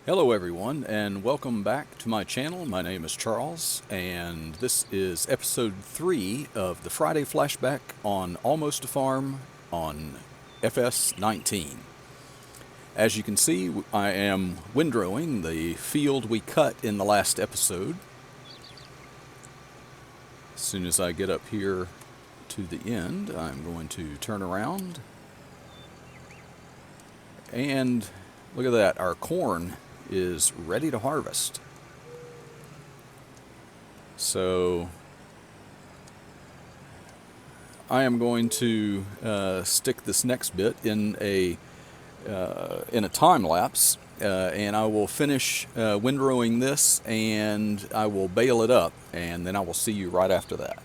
Hello everyone and welcome back to my channel. My name is Charles and this is episode 3 of the Friday Flashback on Almosta Farm on FS19. As you can see, I am windrowing the field we cut in the last episode. As soon as I get up here to the end, I'm going to turn around and look at that, our corn is ready to harvest. So I am going to stick this next bit in a time lapse, and I will finish windrowing this, and I will bale it up, and then I will see you right after that.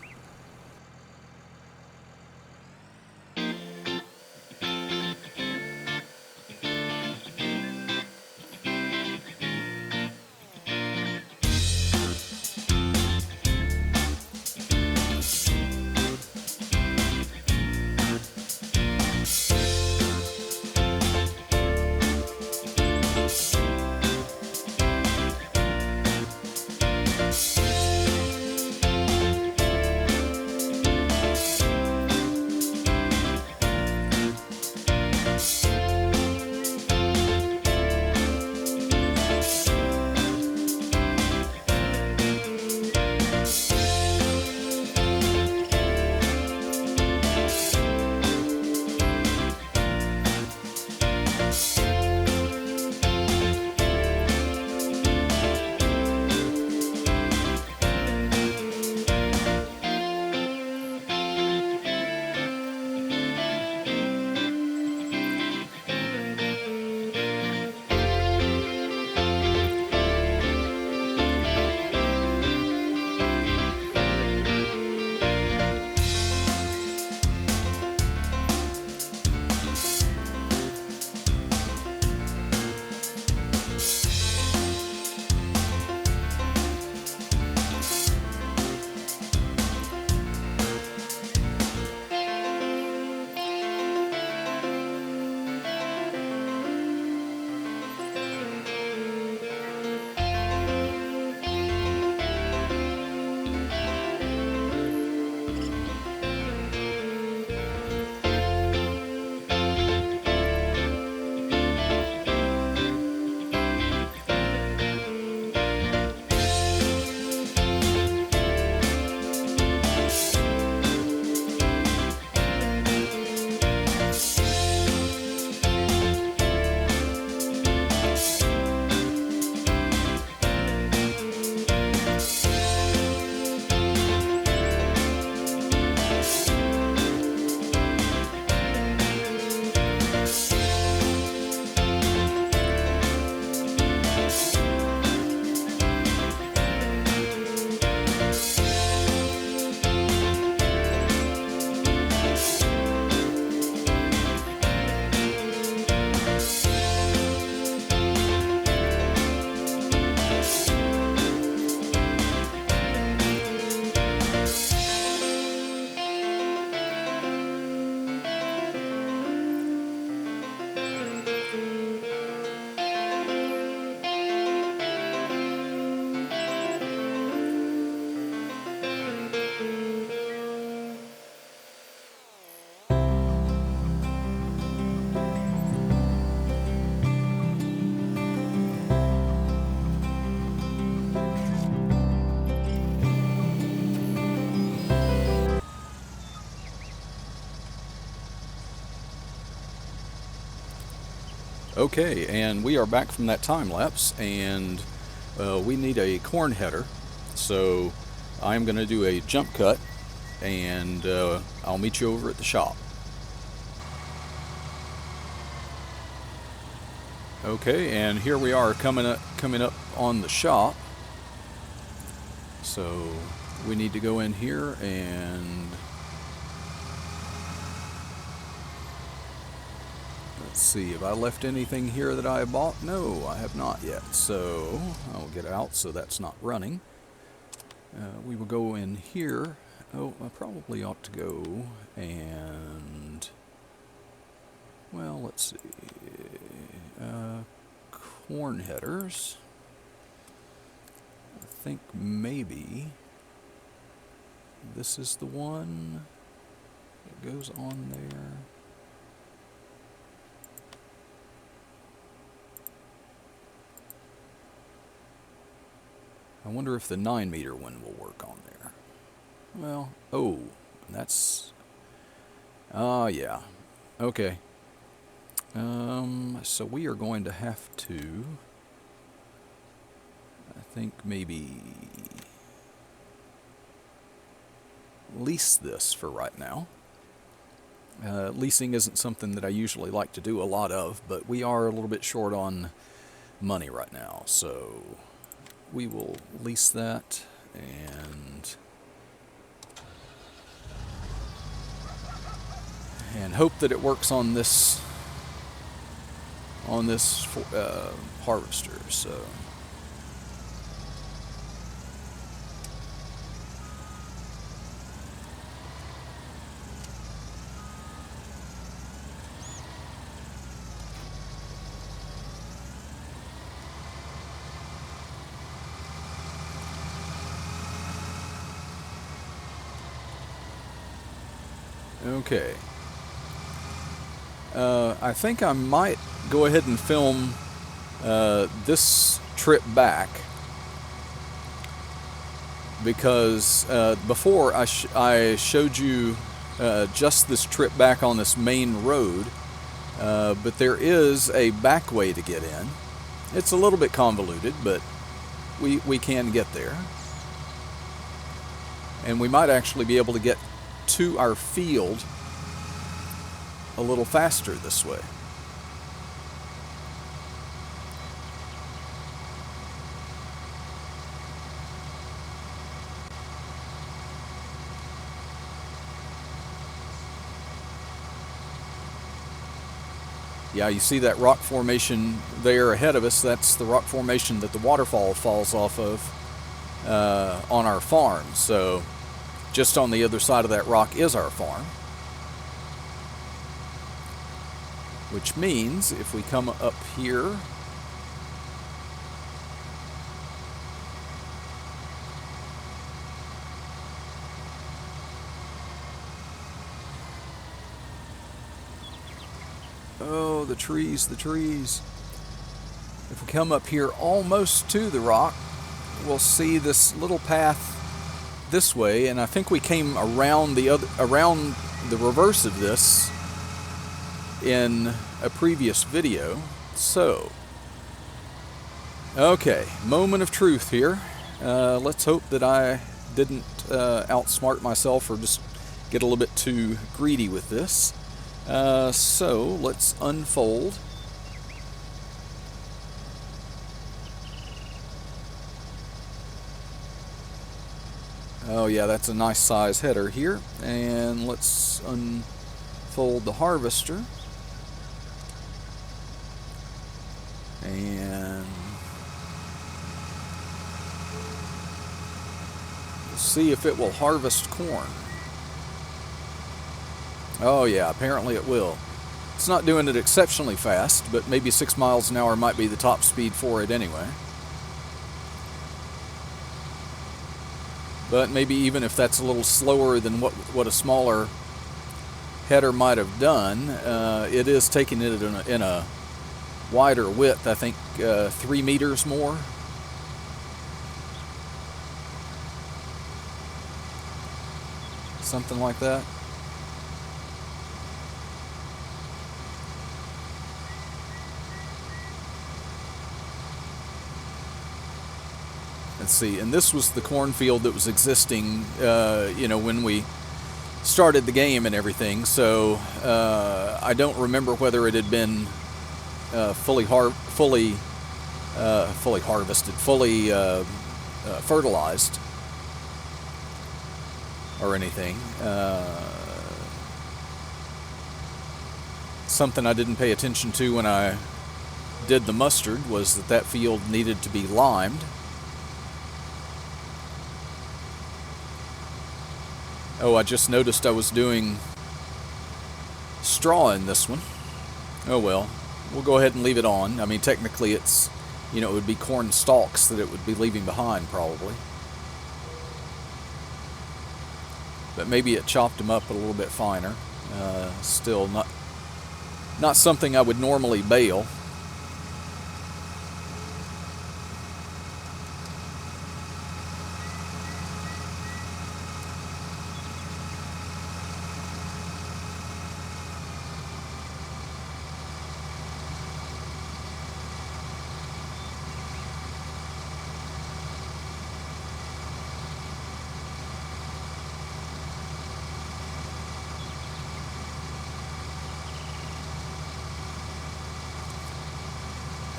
Okay, and we are back from that time lapse, and we need a corn header. So I'm going to do a jump cut, and I'll meet you over at the shop. Okay, and here we are coming up on the shop. So we need to go in here and let's see, have I left anything here that I bought? No, I have not yet. So I'll get out so that's not running. We will go in here. Oh, I probably ought to go and, well, let's see. corn headers. I think maybe this is the one that goes on there. I wonder if the 9-meter one will work on there. Well, oh, that's... yeah. Okay. So we are going to have to... I think maybe... lease this for right now. Leasing isn't something that I usually like to do a lot of, but we are a little bit short on money right now, so we will lease that and hope that it works on this harvester. So okay. I think I might go ahead and film this trip back, because before I showed you just this trip back on this main road, but there is a back way to get in. It's a little bit convoluted, but we can get there. And we might actually be able to get to our field a little faster this way. Yeah, you see that rock formation there ahead of us? That's the rock formation that the waterfall falls off of on our farm. So just on the other side of that rock is our farm. Which means if we come up here, oh, the trees, the trees. If we come up here almost to the rock, we'll see this little path this way, and I think we came around the reverse of this in a previous video. So, okay, moment of truth here. Let's hope that I didn't outsmart myself or just get a little bit too greedy with this. So let's unfold. Oh yeah, that's a nice size header here. And let's unfold the harvester. And we'll see if it will harvest corn. Oh yeah, apparently it will. It's not doing it exceptionally fast, but maybe 6 miles an hour might be the top speed for it anyway. But maybe even if that's a little slower than what a smaller header might have done, it is taking it in a wider width, I think 3 meters more. Something like that. Let's see, and this was the cornfield that was existing, you know, when we started the game and everything. So I don't remember whether it had been fully harvested, fully fertilized, or anything. Something I didn't pay attention to when I did the mustard was that field needed to be limed. Oh, I just noticed I was doing straw in this one. Oh well, we'll go ahead and leave it on. I mean, technically it's you know, it would be corn stalks that it would be leaving behind probably. But maybe it chopped them up a little bit finer. Still not something I would normally bale.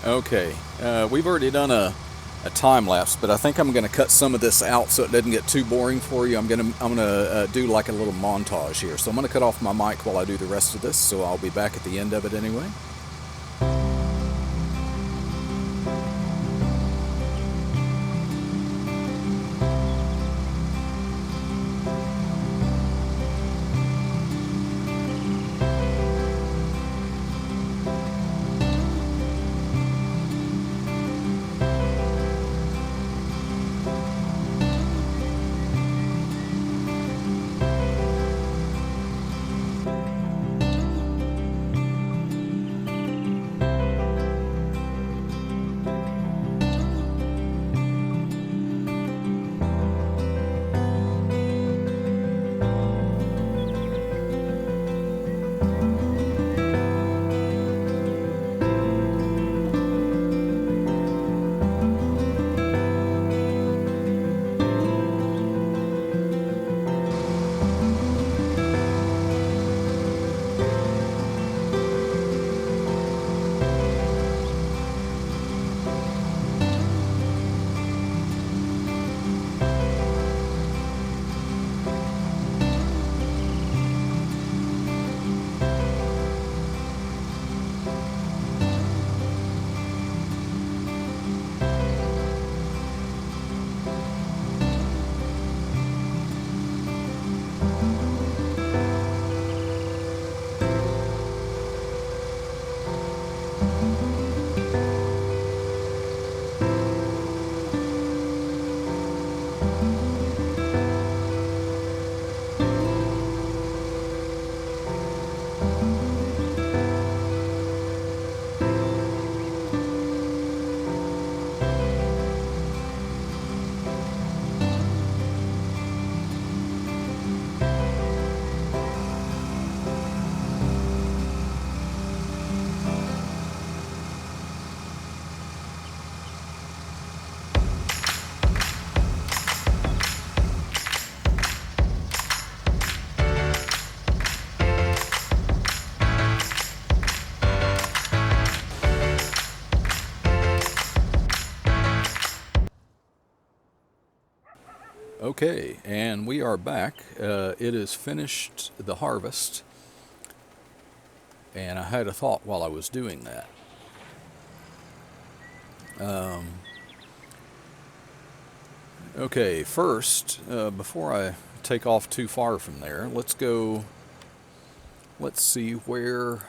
Okay, we've already done a time lapse, but I think I'm going to cut some of this out so it doesn't get too boring for you. I'm gonna do like a little montage here. So I'm gonna cut off my mic while I do the rest of this. So I'll be back at the end of it anyway. Okay, and we are back. It is finished the harvest, and I had a thought while I was doing that. Okay, first, before I take off too far from there, let's see where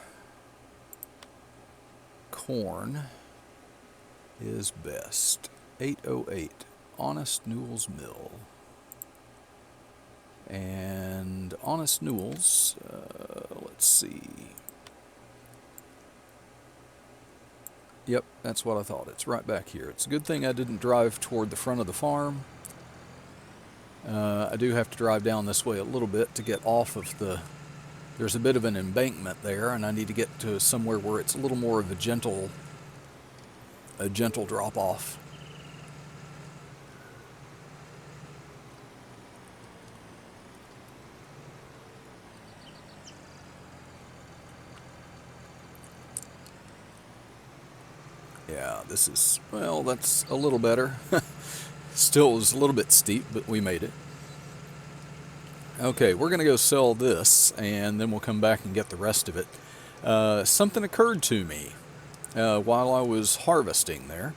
corn is best. 808, Honest Newell's Mill. And Honest Newell's, let's see. Yep, that's what I thought. It's right back here. It's a good thing I didn't drive toward the front of the farm. I do have to drive down this way a little bit to get off of there's a bit of an embankment there, and I need to get to somewhere where it's a little more of a gentle drop off. Yeah, this is, well, that's a little better. Still is a little bit steep, but we made it. Okay, we're going to go sell this, and then we'll come back and get the rest of it. Something occurred to me while I was harvesting there.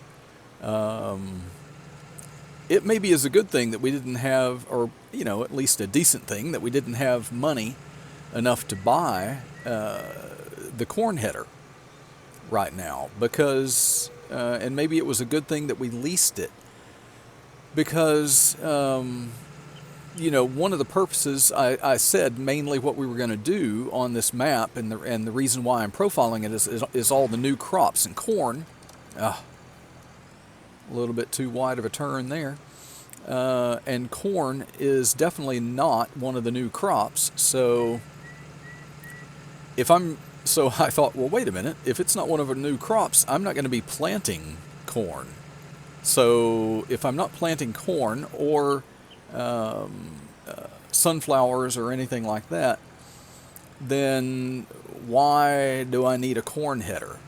It maybe is a good thing that we didn't have, or, you know, at least a decent thing, that we didn't have money enough to buy the corn header right now, because and maybe it was a good thing that we leased it, because you know, one of the purposes I said mainly what we were going to do on this map, and the reason why I'm profiling it is all the new crops and corn. A little bit too wide of a turn there. And corn is definitely not one of the new crops. So I thought, well, wait a minute. If it's not one of the new crops, I'm not going to be planting corn. So if I'm not planting corn or sunflowers or anything like that, then why do I need a corn header?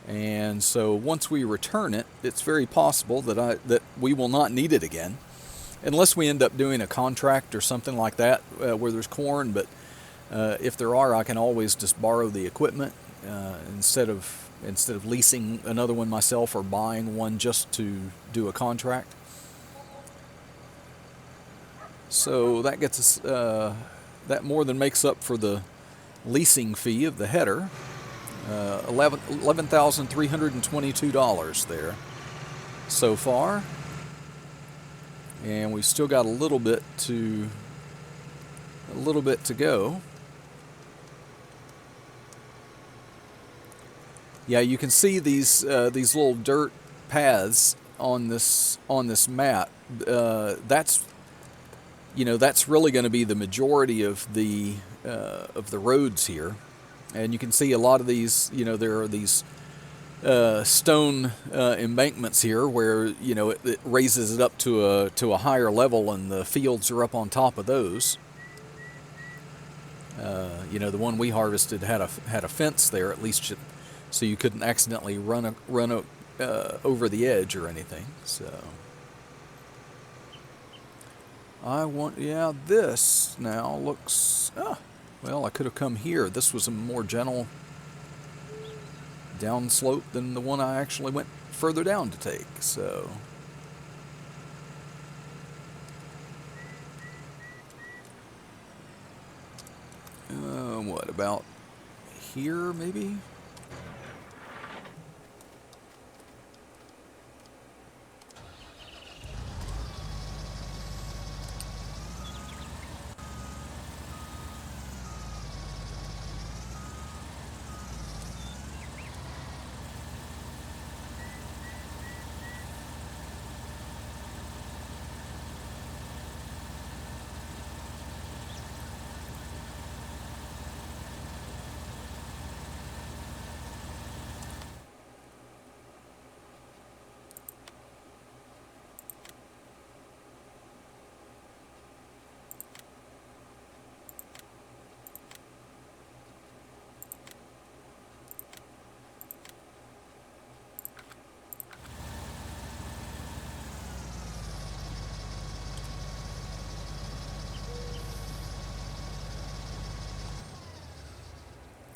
And so once we return it, it's very possible that we will not need it again, unless we end up doing a contract or something like that where there's corn. But if there are, I can always just borrow the equipment instead of leasing another one myself or buying one just to do a contract. So that gets us, that more than makes up for the leasing fee of the header. $11,322 there so far, and we've still got a little bit to go. Yeah, you can see these little dirt paths on this map. That's really going to be the majority of the roads here. And you can see a lot of these, there are these stone embankments here where, it raises it up to a higher level, and the fields are up on top of those. The one we harvested had a fence there, at least, so you couldn't accidentally run over the edge or anything. So this now looks. Well, I could have come here. This was a more gentle downslope than the one I actually went further down to take. So, what about here, maybe?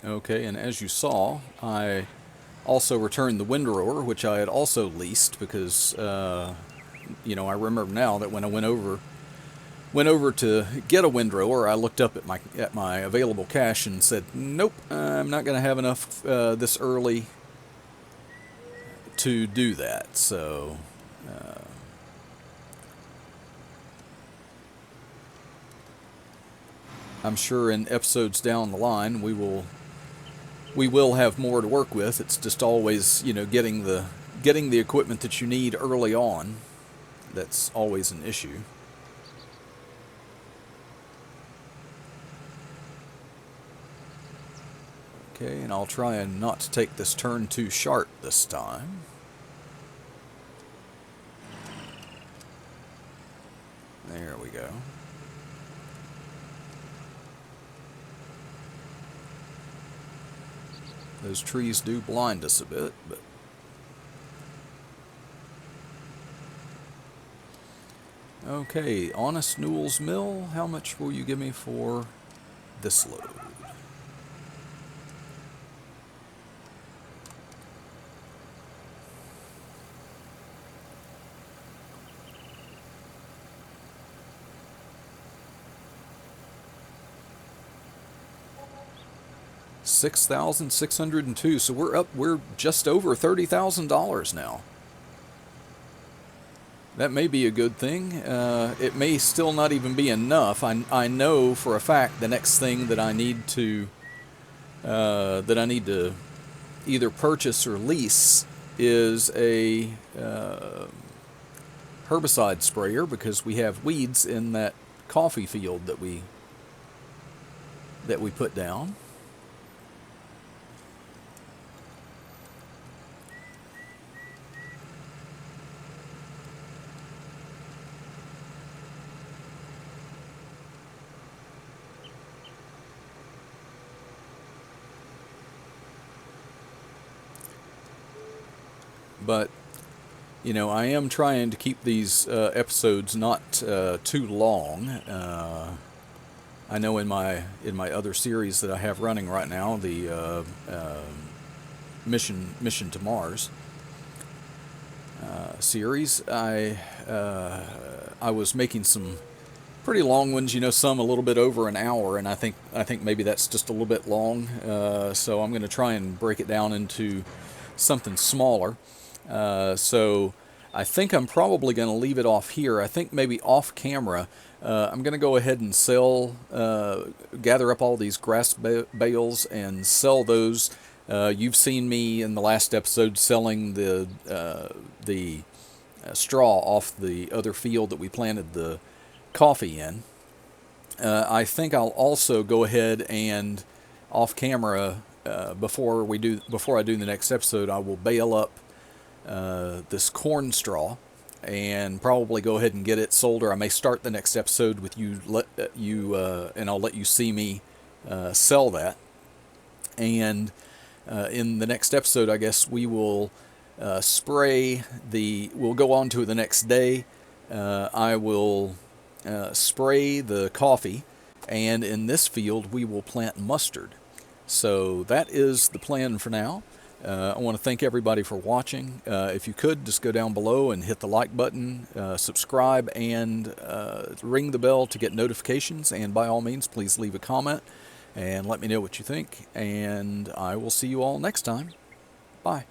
Okay, and as you saw, I also returned the windrower, which I had also leased because, I remember now that when I went over to get a windrower, I looked up at my available cash and said, nope, I'm not going to have enough this early to do that. So, I'm sure in episodes down the line we will have more to work with. It's just always, getting the equipment that you need early on. That's always an issue. Okay, and I'll try and not to take this turn too sharp this time. There we go. Those trees do blind us a bit, but okay, Honest Newell's Mill, how much will you give me for this load? 6,602. So we're just over $30,000 now. That may be a good thing. It may still not even be enough. I know for a fact the next thing that I need to either purchase or lease is a herbicide sprayer, because we have weeds in that coffee field that we put down. But you know, I am trying to keep these episodes not too long. I know in my other series that I have running right now, the Mission to Mars series, I was making some pretty long ones. You know, some a little bit over an hour, and I think maybe that's just a little bit long. So I'm going to try and break it down into something smaller. So I think I'm probably going to leave it off here. I think maybe off camera, I'm going to go ahead and gather up all these grass bales and sell those. You've seen me in the last episode selling the straw off the other field that we planted the coffee in. I think I'll also go ahead and off camera, before I do the next episode, I will bale up this corn straw and probably go ahead and get it sold, or I may start the next episode with you, and I'll let you see me sell that. And in the next episode, I guess we will we'll go on to the next day. I will spray the coffee, and in this field we will plant mustard. So that is the plan for now. I want to thank everybody for watching. If you could, just go down below and hit the like button, subscribe, and ring the bell to get notifications. And by all means, please leave a comment and let me know what you think. And I will see you all next time. Bye.